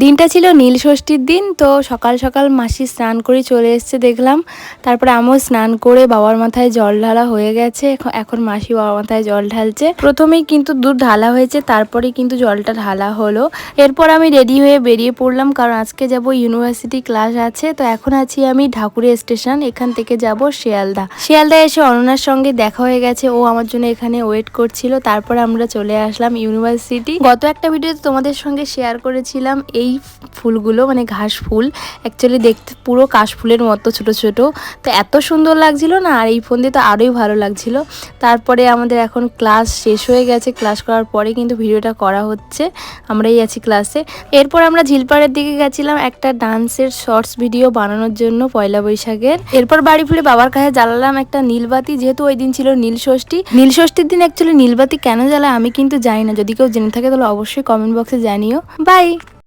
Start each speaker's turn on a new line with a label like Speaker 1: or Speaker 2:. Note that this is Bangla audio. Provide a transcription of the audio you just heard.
Speaker 1: দিনটা ছিল নীল ষষ্ঠীর দিন। তো সকাল সকাল মাসি স্নান করে চলে এসেছে দেখলাম। তারপরে আমিও স্নান করে বাবার মাথায় জল ঢালা হয়ে গেছে। এখন মাসি বাবার মাথায় জল ঢালছে। প্রথমেই কিন্তু দুধ ঢালা হয়েছে, তারপরে কিন্তু জলটা ঢালা হলো। এরপর আমি রেডি হয়ে বেরিয়ে পড়লাম, কারণ আজকে যাব ইউনিভার্সিটি ক্লাস আছে। তো এখন আছি আমি ঢাকুরিয়া স্টেশন, এখান থেকে যাব শিয়ালদা। শিয়ালদায় এসে অনন্যার সঙ্গে দেখা হয়ে গেছে, ও আমার জন্য এখানে ওয়েট করছিল। তারপরে আমরা চলে আসলাম ইউনিভার্সিটি। গত একটা ভিডিওতে তোমাদের সঙ্গে শেয়ার করেছিলাম এই ফুলগুলো, মানে ঘাস ফুল। অ্যাকচুয়ালি দেখতে পুরো কাশফুলের মতো ছোট ছোট, তো এত সুন্দর লাগছিল না, আর এই ফোন দিয়ে তো আরোই ভালো লাগছিল। তারপরে আমাদের এখন ক্লাস শেষ হয়ে গেছে, ক্লাস করার পরে কিন্তু ভিডিওটা করা হচ্ছে, আমরাই আছি ক্লাসে। এরপর আমরা ঝিলপাড়ের দিকে গেছিলাম একটা ডান্সের শর্টস ভিডিও বানানোর জন্য পয়লা বৈশাখের। এরপর বাড়ি ফিরে বাবার কাছে জ্বালালাম একটা নীলবাতি, যেহেতু ওই দিন ছিল নীল ষষ্ঠী। নীল ষষ্ঠীর দিন অ্যাকচুয়ালি নীলবাতি কেন জ্বালায় আমি কিন্তু জানি না, যদি কেউ জেনে থাকে তাহলে অবশ্যই কমেন্ট বক্সে জানিও। বাই।